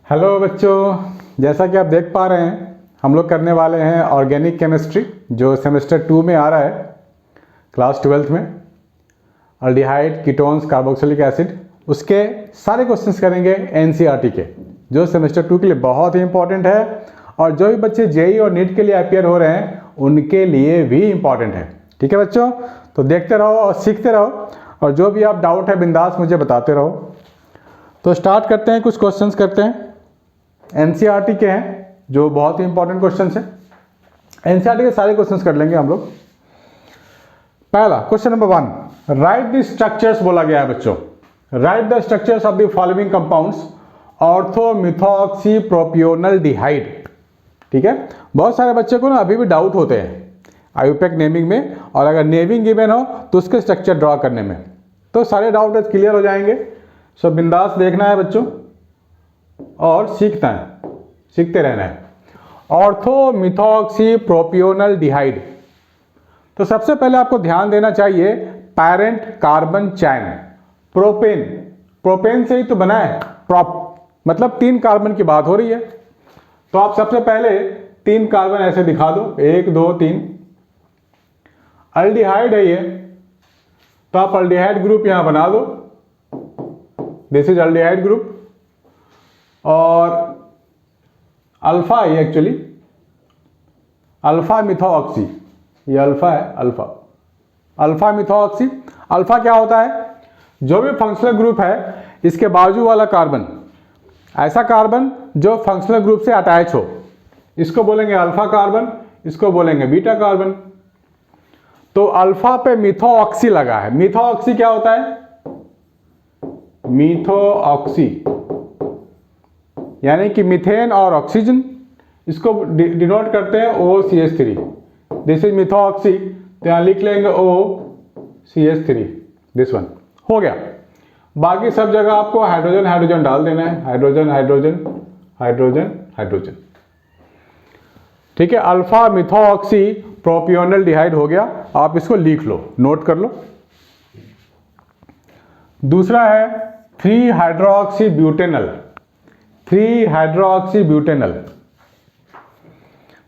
Hello बच्चों, जैसा कि आप देख पा रहे हैं हम लोग करने वाले हैं ऑर्गेनिक केमिस्ट्री जो सेमेस्टर 2 में आ रहा है क्लास 12th में। अल्डिहाइड, कीटोन्स, कार्बोक्सिलिक एसिड, उसके सारे क्वेश्चंस करेंगे एनसीईआरटी के, जो सेमेस्टर 2 के लिए बहुत ही इंपॉर्टेंट है और जो भी बच्चे जेई और नीट के लिए अपियर हो रहे हैं उनके लिए भी इम्पॉर्टेंट है। ठीक है बच्चों, तो देखते रहो और सीखते रहो और जो भी आप डाउट है बिंदास मुझे बताते रहो। तो स्टार्ट करते हैं, कुछ क्वेश्चंस करते हैं। एनसीईआरटी के हैं जो बहुत ही इंपॉर्टेंट क्वेश्चंस हैं। एनसीईआरटी के सारे क्वेश्चंस कर लेंगे हम लोग। पहला question number 1, write the structures बोला गया है बच्चों। Write the structures of the following compounds orthomethoxypropionaldehyde. ठीक है, बहुत सारे बच्चे को ना अभी भी डाउट होते हैं आईयूपैक नेमिंग में, और अगर नेमिंग गिवन हो तो उसके स्ट्रक्चर ड्रॉ करने में, तो सारे डाउट क्लियर हो जाएंगे। सो बिंदास देखना है बच्चों और सीखता है, सीखते रहना है। ऑर्थोमिथॉक्सीप्रोपियोनल डिहाइड, तो सबसे पहले आपको ध्यान देना चाहिए पैरेंट कार्बन चैन। प्रोपेन, प्रोपेन से ही तो बना है प्रोप, मतलब 3 कार्बन की बात हो रही है। तो आप सबसे पहले 3 कार्बन ऐसे दिखा दो, 1 2 3। अल्डिहाइड है ये, तो आप अल्डिहाइड ग्रुप यहां बना दो, दिस इज अल्डिहाइड ग्रुप। और अल्फा है एक्चुअली, अल्फा मिथॉक्सी, ये अल्फा है, अल्फा अल्फा मिथॉक्सी। अल्फा क्या होता है? जो भी फंक्शनल ग्रुप है इसके बाजू वाला कार्बन, ऐसा कार्बन जो फंक्शनल ग्रुप से अटैच हो, इसको बोलेंगे अल्फा कार्बन, इसको बोलेंगे बीटा कार्बन। तो अल्फा पे मिथॉक्सी लगा है। मिथॉक्सी क्या होता है? मिथॉक्सी यानी कि मीथेन और ऑक्सीजन, इसको डिनोट करते हैं OCH3, दिस इज मिथॉक्सी, तो यहां लिख लेंगे OCH3, दिस वन हो गया। बाकी सब जगह आपको हाइड्रोजन हाइड्रोजन डाल देना है, हाइड्रोजन हाइड्रोजन हाइड्रोजन हाइड्रोजन। ठीक है, अल्फा मिथॉक्सी प्रोपियोनल डिहाइड हो गया, आप इसको लिख लो, नोट कर लो। दूसरा है 3 hydroxy butanal. 3 hydroxy butanal,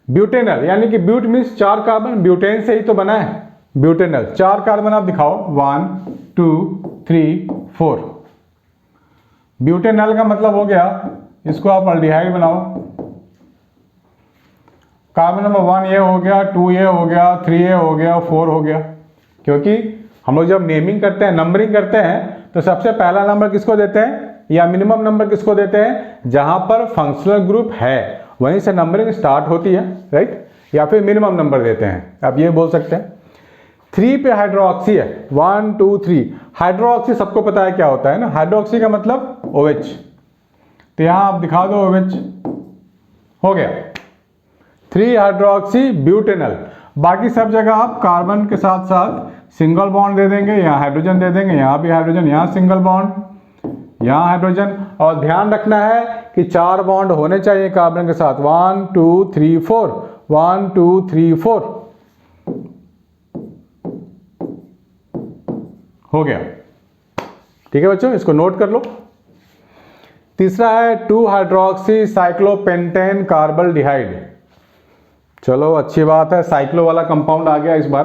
butanal यानी कि ब्यूट मीन्स 4 कार्बन, ब्यूटेन से ही तो बना है ब्यूटेनल। 4 कार्बन आप दिखाओ, 1 2 3 4। ब्यूटेनल का मतलब हो गया, इसको आप अल्डिहाइड बनाओ। कार्बन नंबर 1 ये हो गया, 2 ये हो गया, 3 ये हो गया, 4 हो गया। क्योंकि हम लोग जब नेमिंग करते हैं, नंबरिंग करते हैं, तो सबसे पहला नंबर किसको देते हैं या मिनिमम नंबर किसको देते हैं? जहां पर फंक्शनल ग्रुप है वहीं से नंबरिंग स्टार्ट होती है, राइट? या फिर मिनिमम नंबर देते हैं, आप ये बोल सकते हैं। 3 पे हाइड्रोक्सी है, 1 2 3। हाइड्रोक्सी सबको पता है क्या होता है ना, हाइड्रोक्सी का मतलब OH, तो यहां आप दिखा दो OH, हो गया 3 हाइड्रोक्सी ब्यूटेनल। बाकी सब जगह आप कार्बन के साथ साथ सिंगल बॉन्ड दे देंगे, यहाँ हाइड्रोजन दे देंगे, यहाँ भी हाइड्रोजन, यहाँ सिंगल बॉन्ड, यहाँ हाइड्रोजन। और ध्यान रखना है कि 4 बॉन्ड होने चाहिए कार्बन के साथ, 1 2 3 4, 1 2 3 4, हो गया। ठीक है बच्चों, इसको नोट कर लो। तीसरा है 2 हाइड्रोक्सी साइक्लोपेंटेन कार्बल डिहाइड। चलो अच्छी बात है, साइक्लो वाला कंपाउंड आ गया इस बार।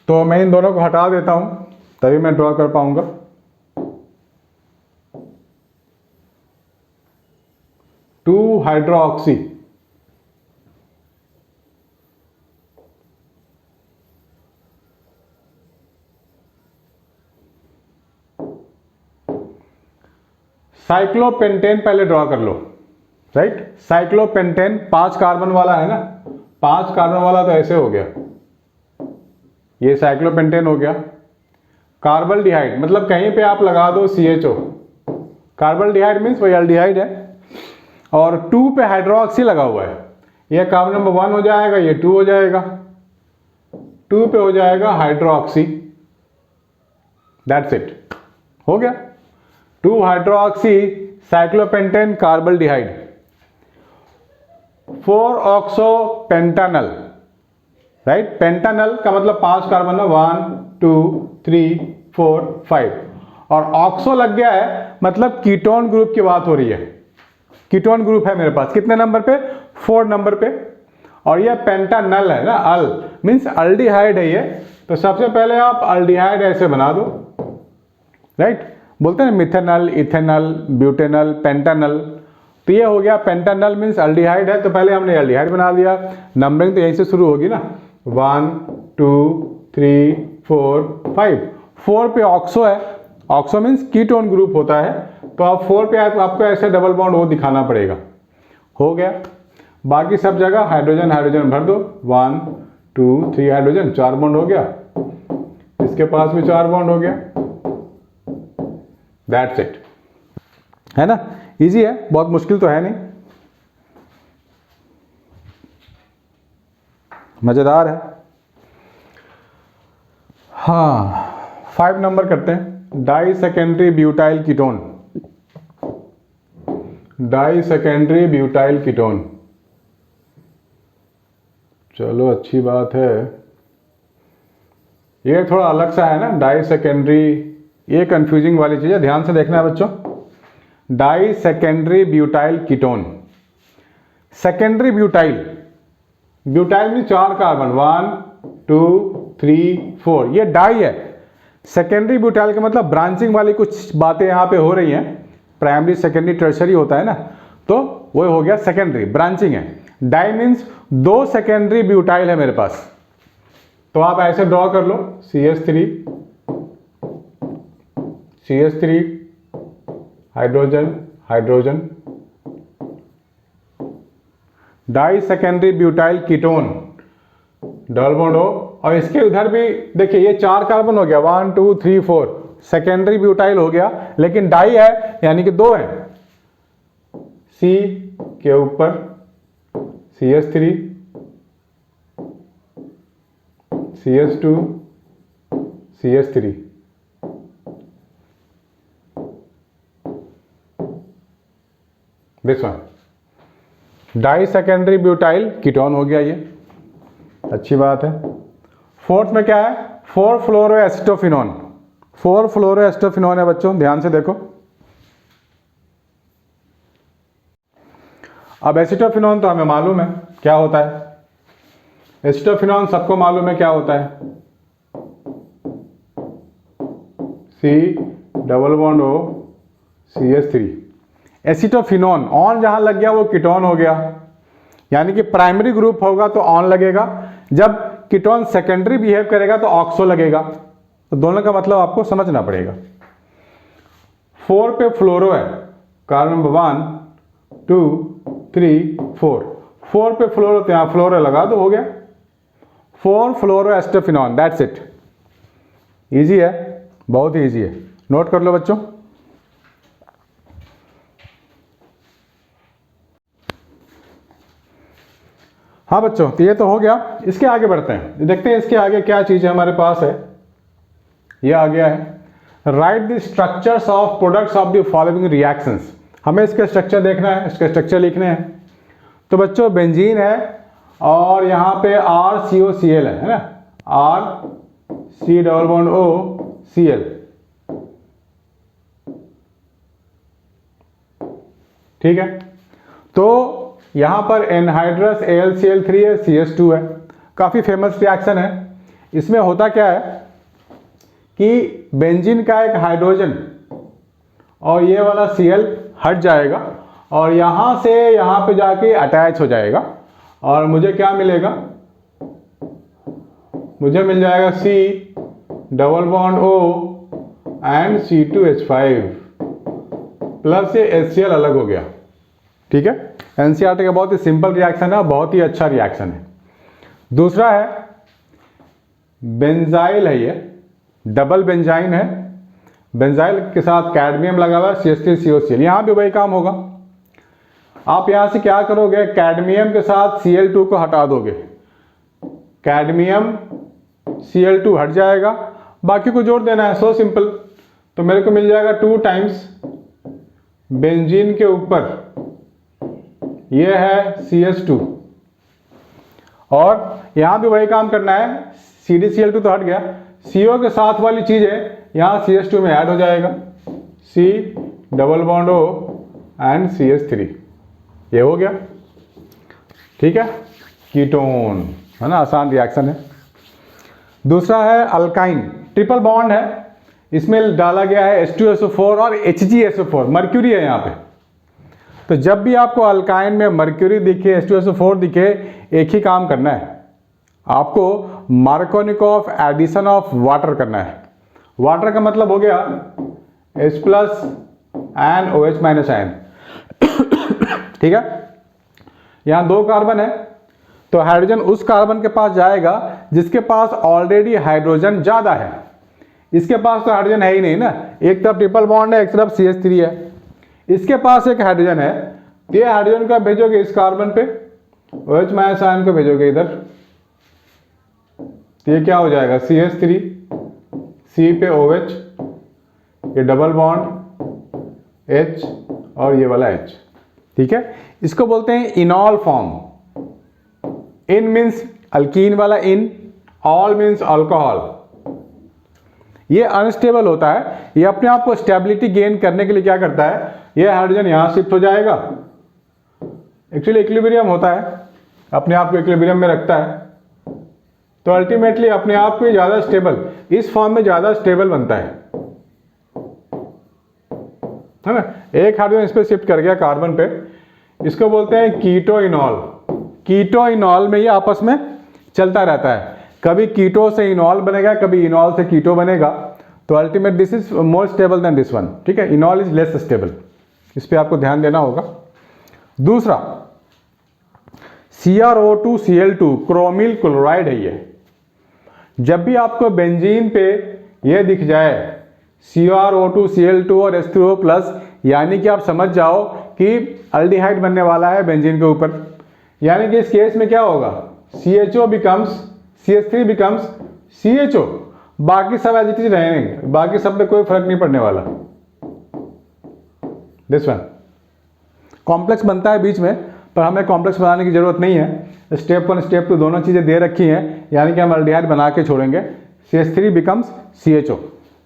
तो मैं इन दोनों को हटा देता हूं, तभी मैं ड्रॉ कर पाऊंगा। 2 हाइड्रोक्सी, साइक्लोपेंटेन पहले ड्रॉ कर लो, राइट? साइक्लोपेंटेन 5 कार्बन वाला है ना, 5 कार्बन वाला तो ऐसे हो गया, ये साइक्लोपेंटेन हो गया। कार्बल डिहाइड मतलब कहीं पे आप लगा दो CHO, कार्बल डिहाइड मीन्स वही अल्डिहाइड है। और 2 पे हाइड्रोक्सी लगा हुआ है, ये कार्बन नंबर 1 हो जाएगा, ये 2 हो जाएगा, 2 पे हो जाएगा हाइड्रोक्सी, दैट्स इट, हो गया 2 hydroxy cyclopentane carbaldehyde. 4 oxo pentanal, right? Pentanal का मतलब 5 कार्बन है, 1 2 3 4 5, और ऑक्सो लग गया है मतलब कीटोन ग्रुप की बात हो रही है। कीटोन ग्रुप है मेरे पास कितने नंबर पे, 4 नंबर पे। और ये पेंटानल है ना, अल मीन्स अल्डिहाइड है ये। तो सबसे पहले आप अल्डिहाइड ऐसे बना दो, राइट। बोलते हैं मिथेनल, इथेनल, ब्यूटेनल, पेंटानल। तो ये हो गया पेंटानल मीन्स अल्डिहाइड है, तो पहले हमने अल्डिहाइड बना दिया। नंबरिंग तो यहीं से शुरू होगी ना, 1 2 3 4 5। 4 पे ऑक्सो है, ऑक्सो मीन्स कीटोन ग्रुप होता है। तो आप 4 पे आए तो आपको ऐसे डबल बॉन्ड वो दिखाना पड़ेगा। हो गया। बाकी सब जगह हाइड्रोजन हाइड्रोजन भर दो, 1 2 3 हाइड्रोजन, 4 बॉन्ड हो गया। इसके पास भी 4 बॉन्ड हो गया। दैट्स इट, है ना, इजी है, बहुत मुश्किल तो है नहीं, मजेदार है। हाँ, 5 नंबर करते हैं, di secondary butyl ketone. Di secondary butyl ketone, चलो अच्छी बात है। ये थोड़ा अलग सा है ना, डाई सेकेंडरी, ये कंफ्यूजिंग वाली चीज है, ध्यान से देखना है बच्चों। Di secondary butyl ketone, secondary butyl, butyl में 4 कार्बन, 1 2 3 4, ये डाई है। सेकेंडरी ब्यूटाइल का मतलब ब्रांचिंग वाली कुछ बातें यहाँ पे हो रही हैं, प्राइमरी सेकेंडरी टर्शरी होता है ना, तो वो हो गया सेकेंडरी, ब्रांचिंग है। डाई मीन्स 2 सेकेंडरी ब्यूटाइल है मेरे पास, तो आप ऐसे ड्रॉ कर लो, CH3 CH3 hydrogen hydrogen, di secondary butyl ketone, double bond हो। और इसके उधर भी देखिए, ये 4 कार्बन हो गया, 1 2 3 4, सेकेंडरी ब्यूटाइल हो गया, लेकिन डाई है यानी कि 2 है। C के ऊपर CH3 CH2 CH3, this one di secondary butyl ketone हो गया, ये अच्छी बात है। 4th में क्या है, 4 फ्लोरोएसिटोफिनोन, 4 फ्लोरोएसिटोफिनोन है बच्चों, ध्यान से देखो। अब एसिटोफिनोन तो हमें मालूम है क्या होता है, एसिटोफिनोन सबको मालूम है क्या होता है, C double bond O CH3। Acetophenone on जहां लग गया वो कीटोन हो गया, यानी कि प्राइमरी ग्रुप होगा तो ऑन लगेगा, जब कीटोन सेकेंडरी बिहेव करेगा तो ऑक्सो लगेगा। तो दोनों का मतलब आपको समझना पड़ेगा। 4 पे फ्लोरो है, कार्बन नंबर 1 2 3 4, 4 पे फ्लोरो, तो यहां फ्लोरो लगा दो, हो गया 4 फ्लोरोएसिटोफिनोन, दैट्स इट। इजी है, बहुत ही इजी है, नोट कर लो बच्चों। हाँ बच्चों, तो ये तो हो गया। इसके आगे बढ़ते हैं, देखते हैं इसके आगे क्या चीज है हमारे पास है। ये आ गया है, right the structures of products of the following reactions. हमें इसके स्ट्रक्चर देखना है, इसके स्ट्रक्चर लिखने हैं। तो बच्चों बेंजीन है और यहाँ पे RCOCl है ना, RC डबल बॉन्ड OCl, ठीक है। तो यहां पर एनहाइड्रस AlCl3 है, CH2 है, काफी फेमस रिएक्शन है। इसमें होता क्या है कि बेंजीन का एक हाइड्रोजन और ये वाला Cl हट जाएगा और यहां से यहां पे जाके अटैच हो जाएगा, और मुझे क्या मिलेगा, मुझे मिल जाएगा C double bond O and C2H5 plus ये HCl अलग हो गया, ठीक है। NCERT का बहुत ही सिंपल रिएक्शन है, बहुत ही अच्छा रिएक्शन है। दूसरा है बेंजाइल है, ये डबल बेंजाइन है, बेंजाइल के साथ कैडमियम लगा हुआ है, CH3COCl, यहां भी वही काम होगा। आप यहां से क्या करोगे, कैडमियम के साथ Cl2 को हटा दोगे, कैडमियम Cl2 हट जाएगा, बाकी को जोड़ देना है, सो सिंपल। तो मेरे को मिल जाएगा 2 टाइम्स बेंजीन के ऊपर ये है CH2, और यहां भी वही काम करना है, CdCl2 तो हट गया, CO के साथ वाली चीज है, यहां CH2 में ऐड हो जाएगा, C double bond O and CH3, ये हो गया। ठीक है, कीटोन है ना, आसान रिएक्शन है। दूसरा है अल्काइन, ट्रिपल बॉन्ड है, इसमें डाला गया है H2SO4 और HgSO4, मर्क्यूरी है यहाँ पे। तो जब भी आपको अल्काइन में मर्क्यूरी दिखे, H2SO4 दिखे, एक ही काम करना है, आपको मार्कोनिकॉफ एडिशन ऑफ वाटर करना है। वाटर का मतलब हो गया H plus n OH minus ion. ठीक है, यहाँ 2 कार्बन है, तो हाइड्रोजन उस कार्बन के पास जाएगा जिसके पास ऑलरेडी हाइड्रोजन ज़्यादा है। इसके पास तो हाइड्रोजन है ही नहीं ना, एक तरफ ट्रिपल बॉन्ड है, एक तरफ CH3 है, इसके पास एक हाइड्रोजन है, तो ये हाइड्रोजन का भेजोगे इस कार्बन पे, OH माइनस आयन को भेजोगे इधर, तो ये क्या हो जाएगा CH3, C पे OH, ये डबल बॉन्ड H और ये वाला H। ठीक है, इसको बोलते हैं इनॉल फॉर्म। इन मीन्स अल्कीन वाला इन, ऑल मीन्स अल्कोहल। ये अनस्टेबल होता है, ये अपने आप को स्टेबिलिटी गेन करने के लिए क्या करता है, ये हाइड्रोजन यहाँ शिफ्ट हो जाएगा, एक्चुअली इक्विलिब्रियम होता है, अपने आप को इक्विलिब्रियम में रखता है, तो अल्टीमेटली अपने आप को ज़्यादा स्टेबल, इस फॉर्म में ज़्यादा स्टेबल बनता है ना। एक हाइड्रोजन इस पर शिफ्ट कर गया कार्बन पे, इसको बोलते हैं कीटो इनॉल। कीटो इनॉल में ये आपस में चलता रहता है, कभी कीटो से इनॉल बनेगा, कभी इनॉल से कीटो बनेगा, तो ultimate this is more stable then this one. ठीक है, इनॉल इज लेस स्टेबल, इस पे आपको ध्यान देना होगा। दूसरा CrO2Cl2 क्रोमिल क्लोराइड है ये। जब भी आपको बेंजीन पे ये दिख जाए CrO2Cl2 और H3O+, यानी कि आप समझ जाओ कि अल्डिहाइड बनने वाला है बेंजीन के ऊपर, यानी कि इस केस में क्या होगा, CHO becomes CH3 becomes CHO, बाकी सब एज इट इज रहेंगे, बाकी सब में कोई फर्क नहीं पड़ने वाला। दिस वन कॉम्प्लेक्स बनता है बीच में, पर हमें कॉम्प्लेक्स बनाने की जरूरत नहीं है। स्टेप 1 स्टेप 2 दोनों चीज़ें दे रखी हैं, यानी कि हम अल्डिहाइड बना के छोड़ेंगे, CH3 बिकम्स CHO।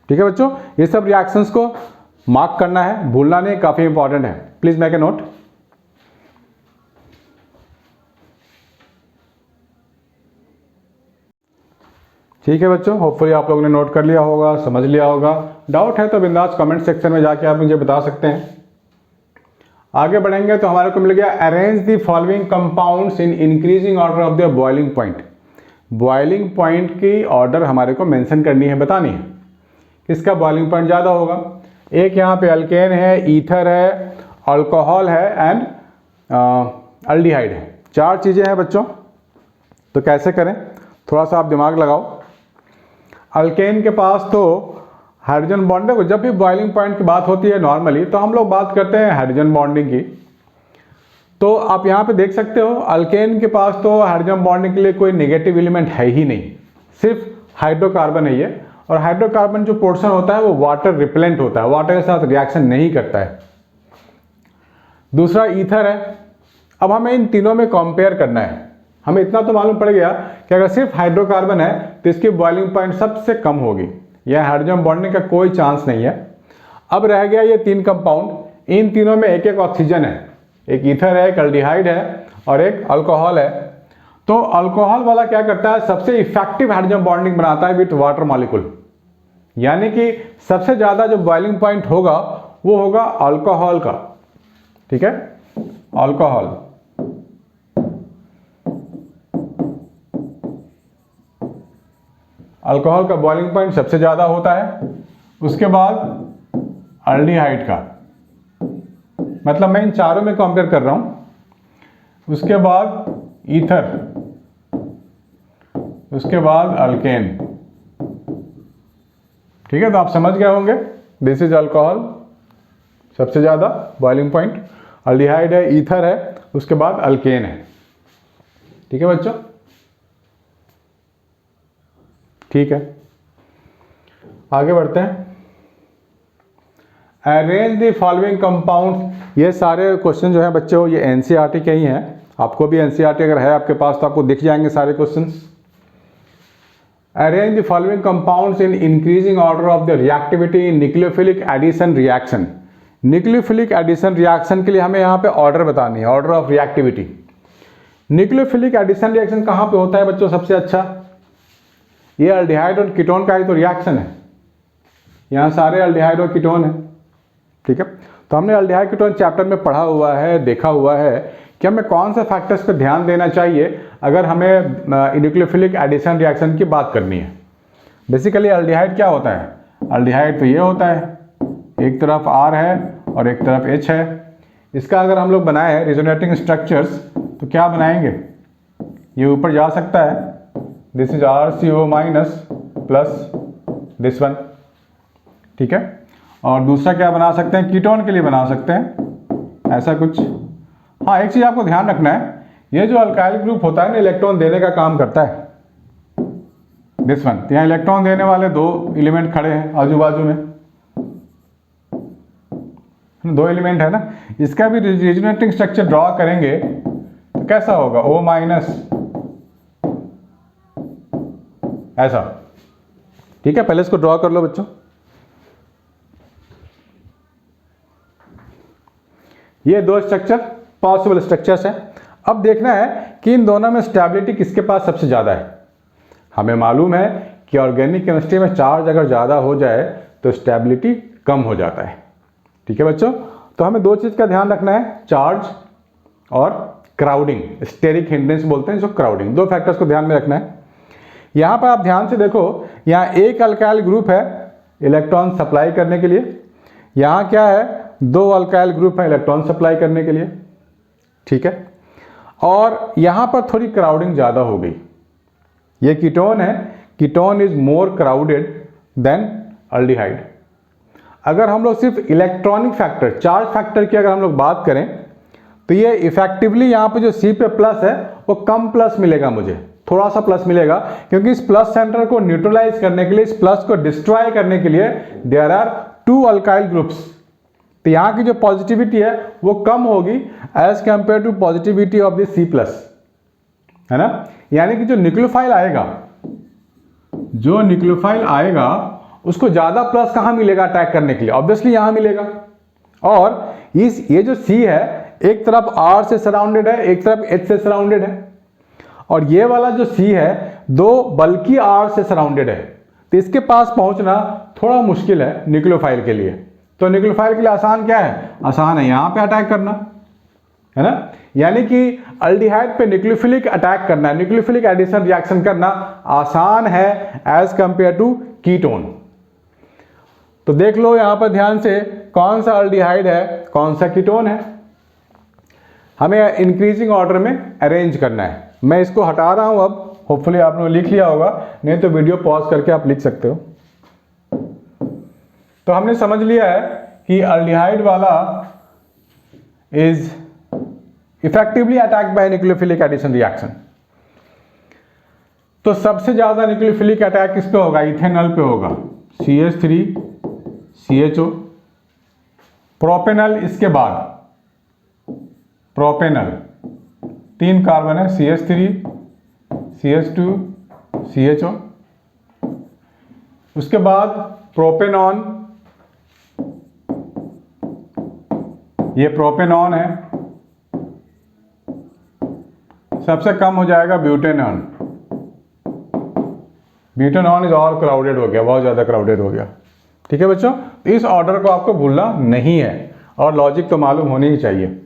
ठीक है बच्चों, ये सब रिएक्शंस को मार्क करना है, भूलना नहीं, काफ़ी इंपॉर्टेंट है, प्लीज़ मेक ए नोट। ठीक है बच्चों, होपफुली आप लोगों ने नोट कर लिया होगा, समझ लिया होगा। डाउट है तो बिंदास कमेंट सेक्शन में जाके आप मुझे बता सकते हैं। आगे बढ़ेंगे तो हमारे को मिल गया arrange the following compounds in increasing order of the boiling point. Boiling point की ऑर्डर हमारे को मेंशन करनी है, बतानी है किसका बॉइलिंग पॉइंट ज़्यादा होगा। एक यहाँ पे अल्केन है, ईथर है, अल्कोहल है एंड अल्डिहाइड है, 4 चीज़ें हैं बच्चों। तो कैसे करें, थोड़ा सा आप दिमाग लगाओ। अल्केन के पास तो हाइड्रोजन बॉन्ड, देखो जब भी बॉइलिंग पॉइंट की बात होती है नॉर्मली तो हम लोग बात करते हैं हाइड्रोजन बॉन्डिंग की। तो आप यहाँ पे देख सकते हो अल्केन के पास तो हाइड्रोजन बॉन्डिंग के लिए कोई नेगेटिव एलिमेंट है ही नहीं, सिर्फ हाइड्रोकार्बन है ये, और हाइड्रोकार्बन जो पोर्शन होता है वो वाटर रिपेलेंट होता है, वाटर के साथ रिएक्शन नहीं करता है। दूसरा ईथर है। अब हमें इन तीनों में कंपेयर करना है, हमें इतना तो मालूम पड़ गया कि अगर सिर्फ हाइड्रोकार्बन है तो इसकी बॉइलिंग पॉइंट सबसे कम होगी, यह हाइड्रोजन बॉन्डिंग का कोई चांस नहीं है। अब रह गया ये 3 कंपाउंड, इन तीनों में एक एक ऑक्सीजन है, एक ईथर है, एक अल्डिहाइड है और एक अल्कोहल है। तो अल्कोहल वाला क्या करता है, सबसे इफेक्टिव हाइड्रोजन बॉन्डिंग बनाता है विथ वाटर मॉलिक्यूल, यानी कि सबसे ज़्यादा जो बॉइलिंग पॉइंट होगा वो होगा अल्कोहल का। ठीक है, अल्कोहल। अल्कोहल का बॉइलिंग पॉइंट सबसे ज़्यादा होता है, उसके बाद अल्डिहाइड का, मतलब मैं इन चारों में कंपेयर कर रहा हूँ, उसके बाद ईथर, उसके बाद अल्केन। ठीक है, तो आप समझ गए होंगे, दिस इज अल्कोहल सबसे ज़्यादा बॉइलिंग पॉइंट, अल्डिहाइड है, ईथर है, उसके बाद अल्केन है। ठीक है बच्चों, ठीक है, आगे बढ़ते हैं। अरेंज द फॉलोइंग कंपाउंड्स, ये सारे क्वेश्चन जो है बच्चों ये एनसीईआरटी के ही हैं, आपको भी एनसीईआरटी अगर है आपके पास तो आपको दिख जाएंगे सारे questions. Arrange the following compounds in increasing order of the reactivity in nucleophilic addition reaction. Nucleophilic addition reaction के लिए हमें यहाँ पे ऑर्डर बतानी है, order of reactivity. Nucleophilic addition reaction कहाँ पे होता है बच्चों सबसे अच्छा? ये अल्डिहाइड और कीटोन का ही तो रिएक्शन है, यहाँ सारे अल्डिहाइड और कीटोन है, ठीक है। तो हमने अल्डिहाइड कीटोन चैप्टर में पढ़ा हुआ है, देखा हुआ है कि हमें कौन से फैक्टर्स पे ध्यान देना चाहिए अगर हमें न्यूक्लियोफिलिक एडिशन रिएक्शन की बात करनी है। बेसिकली अल्डिहाइड क्या होता है? अल्डिहाइड तो ये होता है, एक तरफ R है और एक तरफ H है। इसका अगर हम लोग बनाए रिजोनेटिंग स्ट्रक्चर्स तो क्या बनाएंगे? ये ऊपर जा सकता है, this is RCO minus plus this one, ठीक है। और दूसरा क्या बना सकते हैं? कीटोन के लिए बना सकते हैं ऐसा कुछ। हाँ, एक चीज़ आपको ध्यान रखना है, ये जो अल्काइल ग्रुप होता है ना, इलेक्ट्रॉन देने का काम करता है, दिस वन। तो यहाँ इलेक्ट्रॉन देने वाले दो एलिमेंट खड़े हैं आजू बाजू में, दो एलिमेंट है ना। इसका भी रिजोनेटिंग स्ट्रक्चर ड्रॉ करेंगे तो कैसा होगा? O माइनस ऐसा, ठीक है। पहले इसको ड्रॉ कर लो बच्चों। ये दो स्ट्रक्चर पॉसिबल स्ट्रक्चर्स हैं। अब देखना है कि इन दोनों में स्टेबिलिटी किसके पास सबसे ज़्यादा है। हमें मालूम है कि ऑर्गेनिक केमिस्ट्री में चार्ज अगर ज़्यादा हो जाए तो स्टेबिलिटी कम हो जाता है, ठीक है बच्चों। तो हमें दो चीज़ का ध्यान रखना है, चार्ज और क्राउडिंग, स्टेरिक हिंड्रेंस बोलते हैं इसको, क्राउडिंग। दो फैक्टर्स को ध्यान में रखना है। यहाँ पर आप ध्यान से देखो, यहाँ एक अल्काइल ग्रुप है इलेक्ट्रॉन सप्लाई करने के लिए, यहाँ क्या है? दो अल्काइल ग्रुप है इलेक्ट्रॉन सप्लाई करने के लिए, ठीक है। और यहाँ पर थोड़ी क्राउडिंग ज़्यादा हो गई। ये कीटोन है, ketone is more crowded than aldehyde. अगर हम लोग सिर्फ इलेक्ट्रॉनिक फैक्टर, चार्ज फैक्टर की अगर हम लोग बात करें तो ये इफेक्टिवली यहाँ पे जो C पे प्लस है वो कम प्लस मिलेगा, मुझे थोड़ा सा प्लस मिलेगा, क्योंकि इस प्लस सेंटर को न्यूट्रलाइज करने के लिए, इस प्लस को डिस्ट्रॉय करने के लिए there are two alkyl groups. तो यहाँ की जो पॉजिटिविटी है वो कम होगी as compare to positivity of the C plus, है ना। यानी कि जो न्यूक्लियोफाइल आएगा, जो न्यूक्लियोफाइल आएगा उसको ज़्यादा प्लस कहाँ मिलेगा अटैक करने के लिए? ऑब्वियसली यहाँ मिलेगा। और ये जो C है एक तरफ R से सराउंडेड है, एक तरफ H से सराउंडेड है, और ये वाला जो C है दो बल्कि R से सराउंडेड है। तो इसके पास पहुंचना थोड़ा मुश्किल है न्यूक्लियोफाइल के लिए। तो न्यूक्लियोफाइल के लिए आसान क्या है? आसान है यहाँ पे अटैक करना, है ना। यानी कि अल्डिहाइड पे न्यूक्लियोफिलिक अटैक करना, न्यूक्लियोफिलिक एडिशन रिएक्शन करना आसान है एज कंपेयर टू कीटोन। तो देख लो यहाँ पर ध्यान से, कौन सा अल्डिहाइड है, कौन सा कीटोन है। हमें इंक्रीजिंग ऑर्डर में अरेंज करना है। मैं इसको हटा रहा हूँ अब, होपफुली आपने लिख लिया होगा, नहीं तो वीडियो पॉज करके आप लिख सकते हो। तो हमने समझ लिया है कि अल्डिहाइड वाला is effectively attack by nucleophilic addition reaction. तो सबसे ज्यादा न्यूक्लियोफिलिक अटैक किस पे होगा? इथेनॉल पे होगा, CH3 CHO। प्रोपेनॉल इसके बाद, प्रोपेनॉल 3 कार्बन है, CH3 CH2 CHO। उसके बाद प्रोपेनॉन, ये प्रोपेनॉन है। सबसे कम हो जाएगा butanone. Butanone is all crowded हो गया, बहुत ज़्यादा क्राउडेड हो गया, ठीक है बच्चों। इस ऑर्डर को आपको भूलना नहीं है, और लॉजिक तो मालूम होनी ही चाहिए।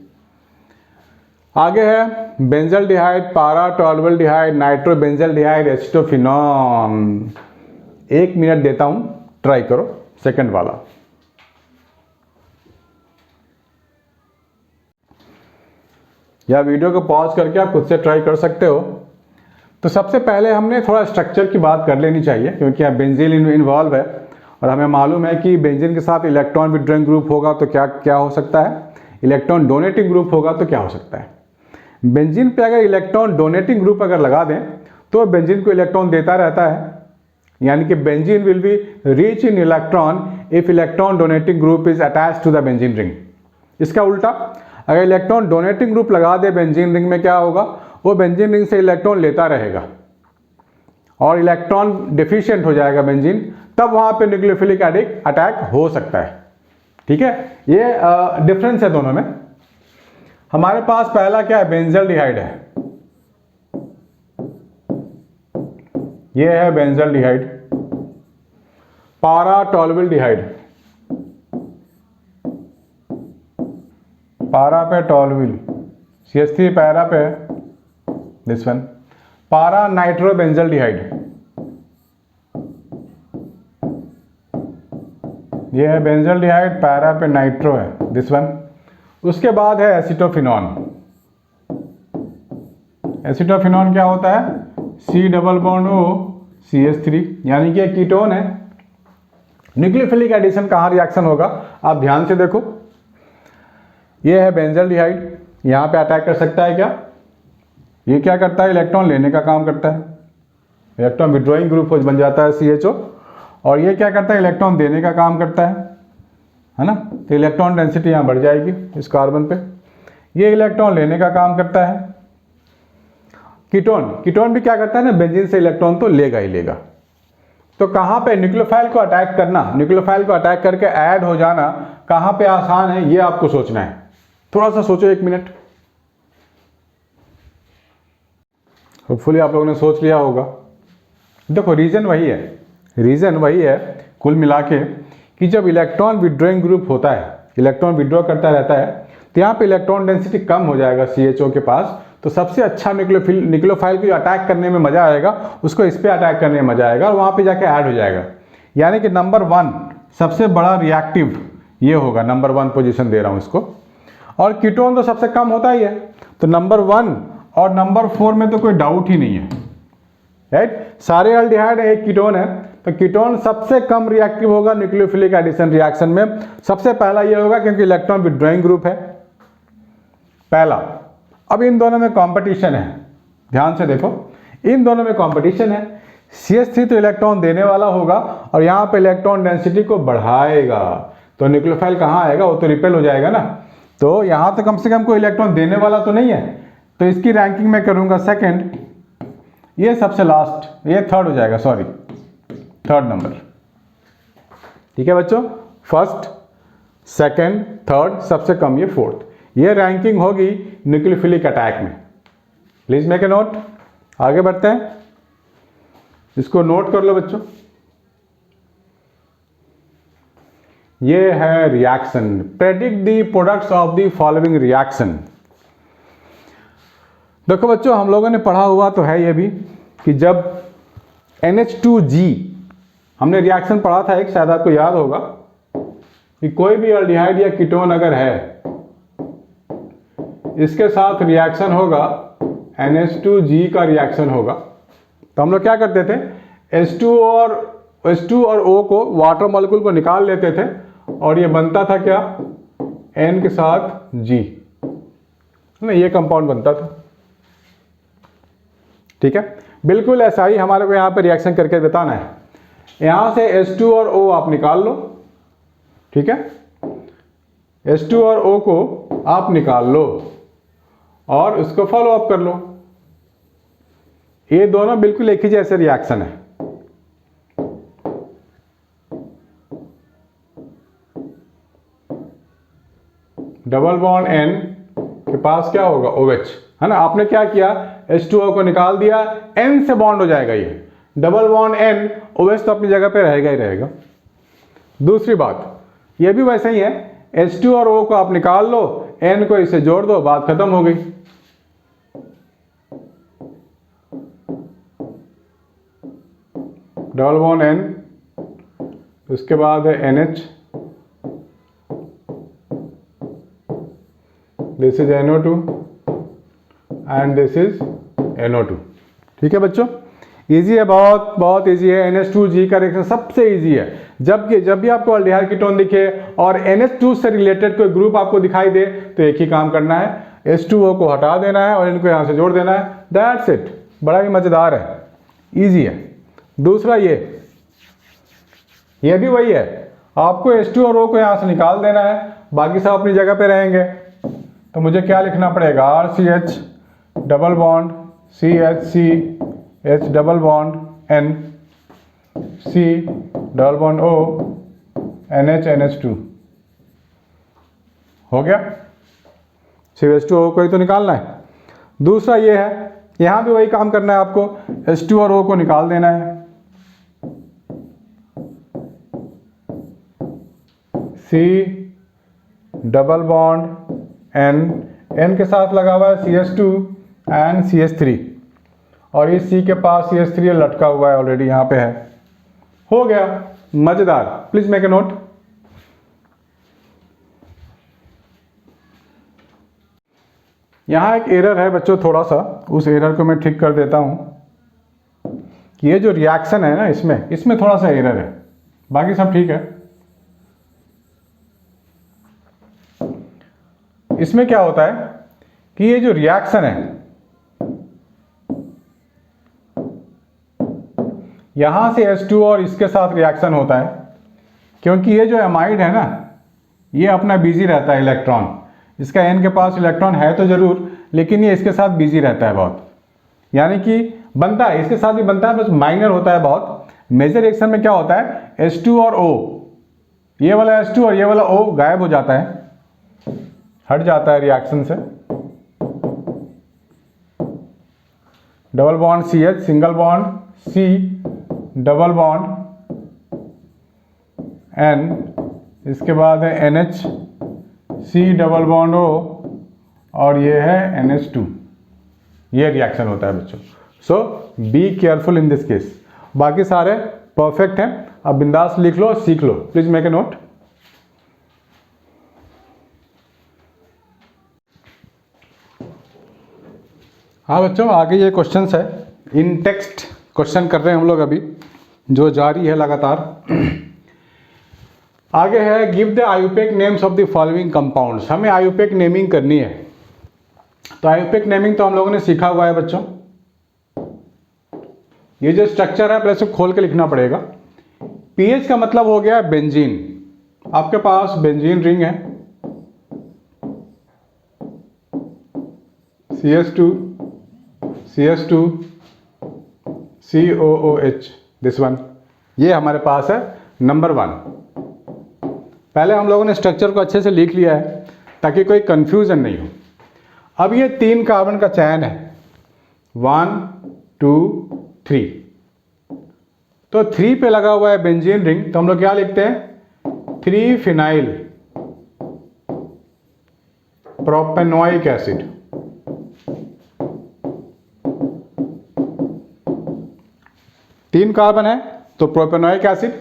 आगे है बेंजल्डिहाइड, पारा टॉल्वल्डिहाइड, नाइट्रोबेंजल्डिहाइड, एसिटोफिनॉन। 1 मिनट देता हूं, ट्राई करो सेकंड वाला। या वीडियो को पॉज करके आप खुद से ट्राई कर सकते हो। तो सबसे पहले हमने थोड़ा स्ट्रक्चर की बात कर लेनी चाहिए, क्योंकि अब बेंजीन इन्वॉल्व है और हमें मालूम है कि बेंजीन के साथ इलेक्ट्रॉन विड्रॉइंग ग्रुप होगा तो क्या क्या हो सकता है, इलेक्ट्रॉन डोनेटिंग ग्रुप होगा तो क्या हो सकता है। बेंजीन पे अगर इलेक्ट्रॉन डोनेटिंग ग्रुप अगर लगा दें तो बेंजीन को इलेक्ट्रॉन देता रहता है, यानी कि benzene will be rich in electron if electron donating group is attached to the benzene ring. इसका उल्टा, अगर इलेक्ट्रॉन डोनेटिंग ग्रुप लगा दे बेंजीन रिंग में, क्या होगा? वो बेंजीन रिंग से इलेक्ट्रॉन लेता रहेगा और इलेक्ट्रॉन डेफिशिएंट हो जाएगा बेंजीन, तब वहां पे न्यूक्लियोफिलिक अटैक हो सकता है, ठीक है, ये डिफरेंस है दोनों में। हमारे पास पहला क्या है, बेंजल्डिहाइड है, ये है बेंजल्डिहाइड। पारा टॉल्विल्डिहाइड, पारा पे टॉल्विल, CH3 पैरा पे दिस वन, पारा नाइट्रो बेंजल्डिहाइड, ये है बेंजल्डिहाइड, पैरा पे नाइट्रो है दिस वन। उसके बाद है एसिटोफिनॉन। एसिटोफिनॉन क्या होता है, C double bond O CH3, यानी कि एक कीटोन है। न्यूक्लियोफिलिक एडिशन कहाँ रिएक्शन होगा, आप ध्यान से देखो। ये है बेंजल्डिहाइड, यहाँ पे अटैक कर सकता है क्या, ये क्या करता है, इलेक्ट्रॉन लेने का काम करता है, इलेक्ट्रॉन विड्रॉइंग ग्रुप बन जाता है CHO, और ये क्या करता है, इलेक्ट्रॉन देने का काम करता है ना। तो इलेक्ट्रॉन डेंसिटी यहाँ बढ़ जाएगी इस कार्बन पे, ये इलेक्ट्रॉन लेने का काम करता है। कीटोन, कीटोन भी क्या करता है ना, बेंजीन से इलेक्ट्रॉन तो लेगा ही लेगा। तो कहाँ पे न्यूक्लियोफाइल को अटैक करना, न्यूक्लियोफाइल को अटैक करके ऐड हो जाना कहाँ पे आसान है, ये आपको सोचना है। थोड़ा सा सोचो, 1 मिनट। होपफुली आप लोगों ने सोच लिया होगा। देखो रीजन वही है, रीजन वही है कुल मिला के, कि जब इलेक्ट्रॉन विड्रॉइंग ग्रुप होता है, इलेक्ट्रॉन विड्रॉ करता रहता है, तो यहाँ पे इलेक्ट्रॉन डेंसिटी कम हो जाएगा CHO के पास। तो सबसे अच्छा न्यूक्लियोफाइल को अटैक करने में मजा आएगा, उसको इस पे अटैक करने में मजा आएगा, और वहाँ पे जाके ऐड हो जाएगा। यानी कि नंबर 1 सबसे बड़ा रिएक्टिव ये होगा, नंबर 1 पोजीशन दे रहा हूँ इसको। और कीटोन तो सबसे कम होता ही है, तो नंबर 1 और नंबर 4 में तो कोई डाउट ही नहीं है, राइट। सारे अल्डिहाइड एक कीटोन है, तो कीटोन सबसे कम रिएक्टिव होगा न्यूक्लियोफिलिक एडिशन रिएक्शन में। सबसे पहला ये होगा क्योंकि इलेक्ट्रॉन विड्रॉइंग ग्रुप है पहला। अब इन दोनों में कंपटीशन है, ध्यान से देखो, इन दोनों में कंपटीशन है। CH3 तो इलेक्ट्रॉन देने वाला होगा और यहाँ पे इलेक्ट्रॉन डेंसिटी को बढ़ाएगा, तो न्यूक्लियोफाइल कहाँ आएगा, वो तो रिपेल हो जाएगा ना। तो यहाँ तो कम से कम कोई इलेक्ट्रॉन देने वाला तो नहीं है, तो इसकी रैंकिंग मैं करूँगा सेकेंड, ये सबसे लास्ट, ये थर्ड हो जाएगा, सॉरी थर्ड नंबर। ठीक है बच्चों, फर्स्ट, सेकेंड, थर्ड, सबसे कम ये फोर्थ, ये रैंकिंग होगी न्यूक्लियोफिलिक अटैक में। Please make a note. आगे बढ़ते हैं, इसको नोट कर लो बच्चों। ये है reaction, predict the products of the following reaction. देखो बच्चों, हम लोगों ने पढ़ा हुआ तो है ये भी कि जब NH2G, हमने रिएक्शन पढ़ा था एक, शायद आपको याद होगा, कि कोई भी अल्डिहाइड या कीटोन अगर है, इसके साथ रिएक्शन होगा, NH2G का रिएक्शन होगा, तो हम लोग क्या करते थे, H2 और O को, वाटर मॉलिक्यूल को निकाल लेते थे, और ये बनता था क्या, N के साथ G, ना, ये कंपाउंड बनता था। ठीक है, बिल्कुल ऐसा ही हमारे को यहाँ पे रिएक्शन करके बताना है। यहाँ से H2 और O आप निकाल लो, ठीक है, H2 और O को आप निकाल लो और उसको फॉलो अप कर लो। ये दोनों बिल्कुल एक ही जैसे रिएक्शन है। डबल बॉन्ड N के पास क्या होगा, OH, है ना। आपने क्या किया, H2O को निकाल दिया, N से बॉन्ड हो जाएगा ये, डबल बॉन्ड N, OH तो अपनी जगह पे रहेगा ही रहेगा। दूसरी बात, ये भी वैसे ही है, H2 और O को आप निकाल लो, N को इससे जोड़ दो, बात खत्म हो गई। डबल बॉन्ड N, उसके बाद है NH, this is NO2 and this is NO2। ठीक है बच्चों, इजी है, बहुत बहुत इजी है। NH2G का रिएक्शन सबसे इजी है। जब भी आपको अल्डिहाइड कीटोन दिखे और NH2 से रिलेटेड कोई ग्रुप आपको दिखाई दे, तो एक ही काम करना है, H2O को हटा देना है और इनको यहाँ से जोड़ देना है, दैट्स इट। बड़ा ही मजेदार है, इजी है। दूसरा ये भी वही है, आपको H2 और O को यहाँ से निकाल देना है, बाकी सब अपनी जगह पे रहेंगे। तो मुझे क्या लिखना पड़ेगा, RCH double bond CHC H double bond N C double bond O NH NH2, हो गया, CH2O को ही तो निकालना है। दूसरा ये है, यहाँ भी वही काम करना है आपको, H2 और O को निकाल देना है। C डबल बॉन्ड N के साथ लगा हुआ है CH2 एंड CH3, और इस C के पास CH3 लटका हुआ है ऑलरेडी, यहाँ पे है। हो गया, मजेदार। Please make a note. यहाँ एक एरर है बच्चों, थोड़ा सा, उस एरर को मैं ठीक कर देता हूँ। ये जो रिएक्शन है ना, इसमें थोड़ा सा एरर है, बाकी सब ठीक है। इसमें क्या होता है कि ये जो रिएक्शन है, यहां से H2 और इसके साथ रिएक्शन होता है, क्योंकि ये जो एमाइड है ना, ये अपना बिजी रहता है इलेक्ट्रॉन, इसका N के पास इलेक्ट्रॉन है तो जरूर, लेकिन ये इसके साथ बिजी रहता है बहुत, यानी कि बनता है, इसके साथ भी बनता है, बस माइनर होता है बहुत। मेजर रिएक्शन में क्या होता है, H2 और O, ये वाला H2 और ये वाला O गायब हो जाता है, हट जाता है रिएक्शन से। Double bond CH, single bond C, double bond N, इसके बाद है NH, C double bond O, और ये है NH2। ये रिएक्शन होता है बच्चों। So be careful in this case. बाकी सारे परफेक्ट हैं, अब बिंदास लिख लो, सीख लो। Please make a note. हाँ बच्चों, आगे ये क्वेश्चंस है, इन टेक्स्ट क्वेश्चन कर रहे हैं हम लोग अभी, जो जारी है लगातार। आगे है, give the IUPAC names of the following compounds. हमें आयुपेक नेमिंग करनी है। तो आयुपेक नेमिंग तो हम लोगों ने सीखा हुआ है बच्चों। ये जो स्ट्रक्चर है, पहले से खोल के लिखना पड़ेगा। पीएच का मतलब हो गया बेंजीन। आपके पास बेंजीन रिंग है, CH2, CH2, COOH, this one, ये हमारे पास है नंबर 1। पहले हम लोगों ने स्ट्रक्चर को अच्छे से लिख लिया है ताकि कोई कंफ्यूजन नहीं हो। अब ये 3 कार्बन का चयन है, 1, 2, 3। तो 3 पे लगा हुआ है बेंजीन रिंग, तो हम लोग क्या लिखते हैं, 3 फिनाइल प्रोपेनोइक एसिड। तीन कार्बन है तो propanoic acid,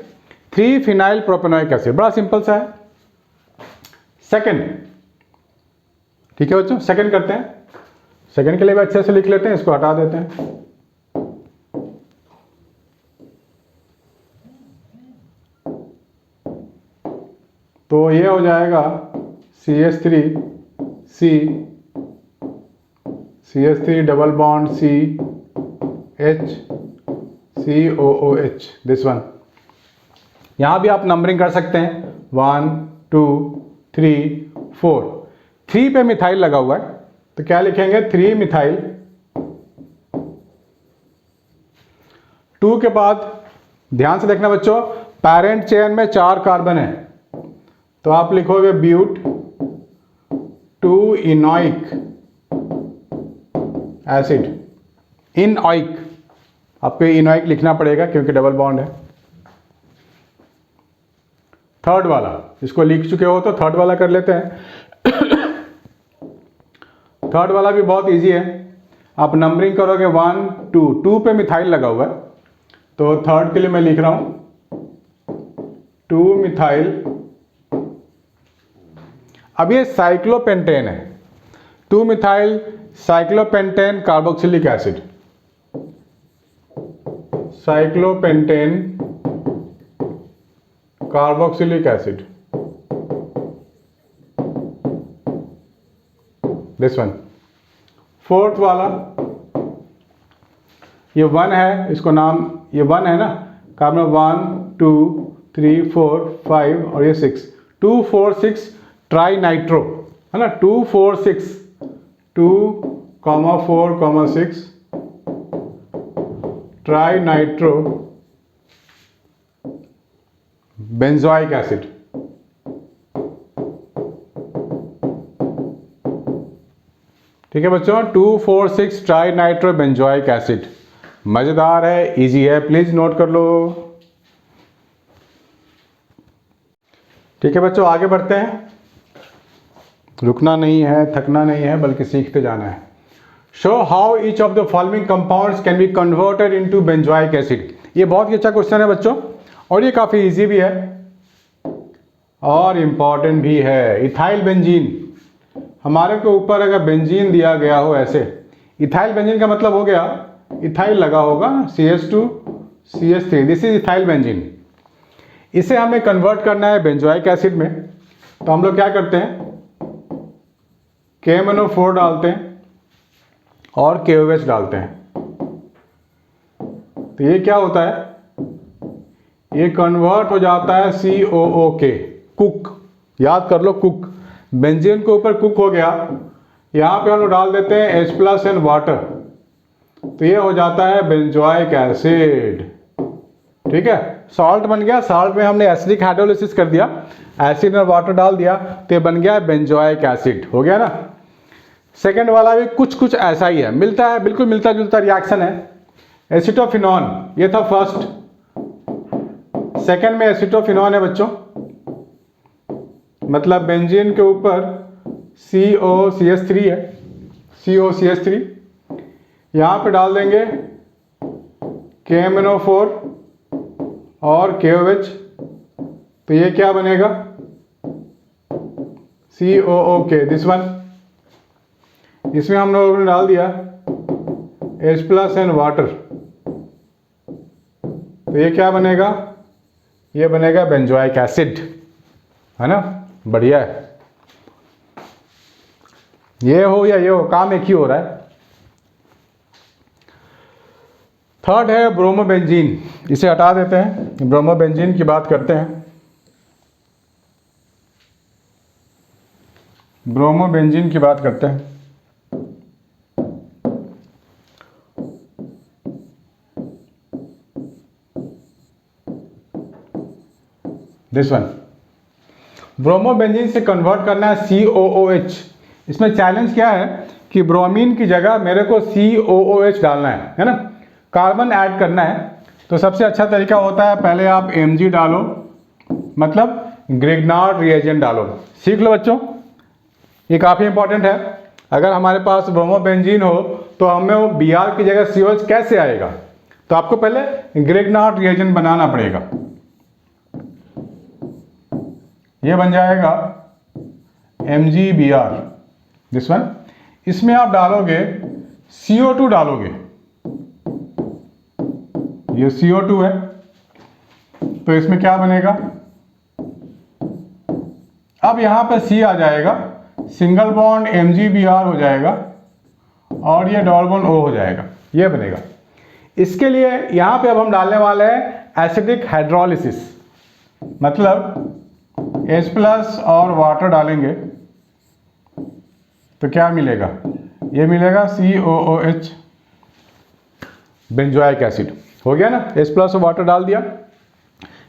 3 phenyl propanoic acid. बड़ा सिंपल सा है। सेकंड, ठीक है बच्चों, सेकंड करते हैं। सेकंड के लिए भी अच्छे से लिख लेते हैं, इसको हटा देते हैं। तो ये हो जाएगा CH3, C, CH3 double bond C, H, COOH, this one. यहां भी आप नंबरिंग कर सकते हैं, 1, 2, 3, 4। 3 पे मिथाइल लगा हुआ है, तो क्या लिखेंगे, 3 मिथाइल। 2 के बाद ध्यान से देखना बच्चों, पैरेंट चेन में 4 कार्बन है, तो आप लिखोगे ब्यूट 2 इनोइक एसिड। इनओइक, आपको इनोइक लिखना पड़ेगा क्योंकि डबल बॉन्ड है। थर्ड वाला, इसको लिख चुके हो तो थर्ड वाला कर लेते हैं। थर्ड वाला भी बहुत इजी है, आप नंबरिंग करोगे 1, 2। 2 पे मिथाइल लगा हुआ है, तो थर्ड के लिए मैं लिख रहा हूं 2 मिथाइल। अब ये साइक्लोपेंटेन है, 2 methyl cyclopentane carboxylic acid. Cyclopentane carboxylic acid, this one. Fourth वाला, ये 1 है, इसको नाम, ये 1 है ना, कार्बन 1, 2, 3, 4, 5 और ये 6, 2, 4, 6 ट्राई नाइट्रो है ना, 2, 4, 6, 2, 4, 6 ट्राई नाइट्रो बेंजोइक एसिड। ठीक है बच्चों, 2,4,6 ट्राई नाइट्रो बेंजोइक एसिड। मज़ेदार है, इजी है, प्लीज़ नोट कर लो। ठीक है बच्चों, आगे बढ़ते हैं। रुकना नहीं है, थकना नहीं है, बल्कि सीखते जाना है। Show how each of the following compounds can be converted into benzoic acid. ये बहुत ही अच्छा क्वेश्चन है बच्चों, और ये काफ़ी इजी भी है और इम्पॉर्टेंट भी है। इथाइल बेंजीन, हमारे को ऊपर अगर बेंजीन दिया गया हो ऐसे, इथाइल बेंजीन का मतलब हो गया इथाइल लगा होगा CH2 CH3, this is ethyl benzene. इसे हमें कन्वर्ट करना है बेंजोइक एसिड में, तो हम लोग क्या करते हैं, KMnO4 डालते हैं और KOH डालते हैं। तो ये क्या होता है, ये कन्वर्ट हो जाता है COOK, कुक। याद कर लो, कुक। बेंजीन के ऊपर कुक हो गया, यहाँ पे हम लोग डाल देते हैं H+ एंड वाटर, तो ये हो जाता है बेंजोइक एसिड। ठीक है, सॉल्ट बन गया। सॉल्ट में हमने एसिडिक हाइड्रोलिसिस कर दिया, एसिड और वाटर डाल दिया, तो ये बन गया बेंजोइक एसिड। हो गया ना। सेकंड वाला भी कुछ कुछ ऐसा ही है, मिलता है, बिल्कुल मिलता जुलता रिएक्शन है। एसिटोफिनॉन, ये था फर्स्ट। सेकंड में एसिटोफिनॉन है बच्चों, मतलब बेंजीन के ऊपर COCH3 है, COCH3। यहाँ पे डाल देंगे KMnO4 और KOH, तो ये क्या बनेगा, COOK, दिस वन। इसमें हम लोगों ने डाल दिया H+ एंड वाटर, तो ये क्या बनेगा, ये बनेगा बेंजोइक एसिड, है ना। बढ़िया है, ये हो या ये हो, काम एक ही हो रहा है। थर्ड है ब्रोमोबेंजीन, इसे हटा देते हैं, ब्रोमोबेंजीन की बात करते हैं। ब्रोमोबेंजीन की बात करते हैं। दिस वन, ब्रोमोबेंजीन से कन्वर्ट करना है COOH। इसमें चैलेंज क्या है कि ब्रोमीन की जगह मेरे को COOH डालना है ना, कार्बन ऐड करना है। तो सबसे अच्छा तरीका होता है, पहले आप Mg डालो, मतलब ग्रिग्नार्ड रिएजेंट डालो। सीख लो बच्चों, ये काफ़ी इंपॉर्टेंट है। अगर हमारे पास ब्रोमोबेंजीन हो तो हमें वो Br की जगह COH कैसे आएगा, तो आपको पहले ग्रिग्नार्ड रिएजेंट बनाना पड़ेगा। ये बन जाएगा MgBr, दिस वन। इसमें आप डालोगे CO2 डालोगे, ये CO2 है, तो इसमें क्या बनेगा, अब यहां पर C आ जाएगा, सिंगल बॉन्ड MgBr हो जाएगा और ये डबल बॉन्ड O हो जाएगा, ये बनेगा। इसके लिए यहां पे अब हम डालने वाले हैं एसिडिक हाइड्रोलिसिस, मतलब H+ और वाटर डालेंगे, तो क्या मिलेगा, ये मिलेगा COOH, बेंजोइक एसिड। हो गया ना, H+ और वाटर डाल दिया।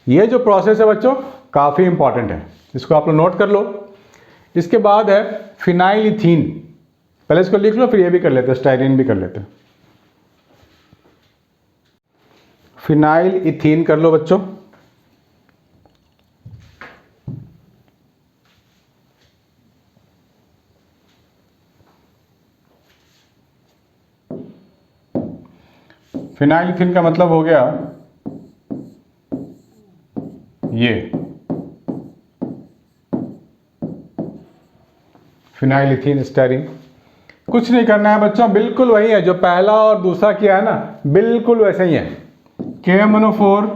ये जो प्रोसेस है बच्चों काफ़ी इंपॉर्टेंट है, इसको आप लोग नोट कर लो। इसके बाद है फिनाइल इथीन, पहले इसको लिख लो, फिर ये भी कर लेते हैं, स्टाइरिन भी कर लेते हैं। फिनाइल इथीन कर लो बच्चों। फिनाइल इथीन का मतलब हो गया ये फिनाइल इथीन स्टेरिन। कुछ नहीं करना है बच्चों, बिल्कुल वही है जो पहला और दूसरा किया है ना, बिल्कुल वैसे ही है। KMnO4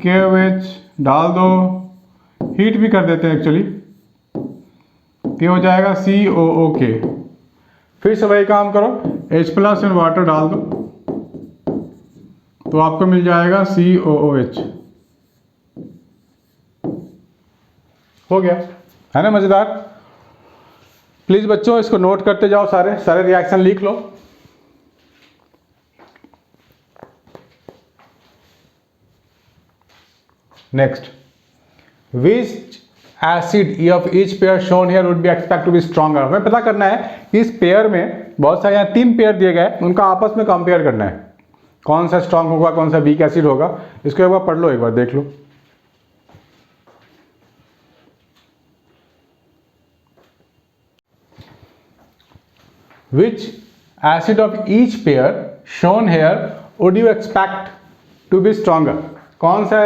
KOH डाल दो, हीट भी कर देते हैं एक्चुअली, ये हो जाएगा COOK। फिर से वही काम करो, H+ एंड वाटर डाल दो, तो आपको मिल जाएगा COOH। हो गया, है ना मज़ेदार। प्लीज़ बच्चों इसको नोट करते जाओ, सारे सारे रिएक्शन लिख लो। Next, which acid of each pair shown here would be expected to be stronger। हमें पता करना है कि इस पेयर में बहुत सारे यहाँ 3 पेयर दिए गए, उनका आपस में कंपेयर करना है, कौन सा स्ट्रांग होगा कौन सा वीक एसिड होगा। इसको एक बार पढ़ लो, एक बार देख लो। Which acid of each pair shown here would you expect to be stronger? कौन सा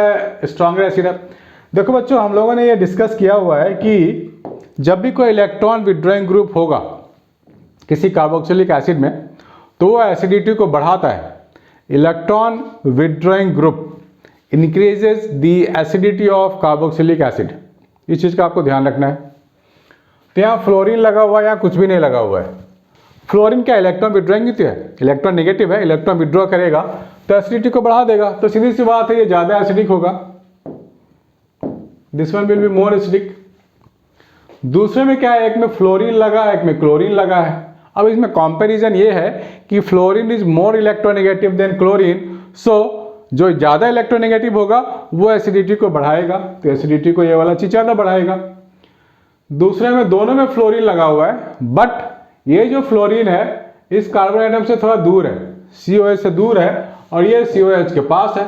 स्ट्रॉन्गर एसिड है? देखो बच्चों, हम लोगों ने ये डिस्कस किया हुआ है कि जब भी कोई इलेक्ट्रॉन विड्रॉइंग ग्रुप होगा किसी कार्बोक्सिलिक एसिड में, तो वो एसिडिटी को बढ़ाता है। Electron withdrawing group increases the acidity of carboxylic acid. इस चीज़ का आपको ध्यान रखना है। तो यहाँ फ्लोरीन लगा हुआ है या कुछ भी नहीं लगा हुआ है। फ्लोरीन क्या इलेक्ट्रॉन विड्रॉइंग है, इलेक्ट्रॉन नेगेटिव है, इलेक्ट्रॉन विड्रॉ करेगा तो एसिडिटी को बढ़ा देगा। तो सीधी सी बात है, ये ज़्यादा एसिडिक होगा, this one will be more acidic. दूसरे में क्या है, एक में फ्लोरीन लगा है, एक में क्लोरीन लगा है। अब इसमें कंपैरिजन ये है कि fluorine is more electronegative than chlorine, so जो ज़्यादा इलेक्ट्रोनेगेटिव होगा वो एसिडिटी को बढ़ाएगा, तो एसिडिटी को ये वाला चीज़ ज़्यादा बढ़ाएगा। दूसरे में दोनों में फ्लोरीन लगा हुआ है, बट ये जो फ्लोरीन है इस कार्बन एटम से थोड़ा दूर है, COH से दूर है, और ये COH के पास है।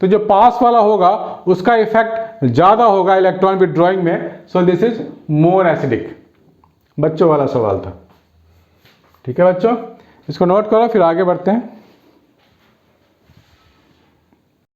तो जो पास वाला होगा उसका इफेक्ट ज़्यादा होगा इलेक्ट्रॉन विड्रॉइंग में, so this is more acidic. बच्चों वाला सवाल था, ठीक है बच्चों, इसको नोट करो, फिर आगे बढ़ते हैं।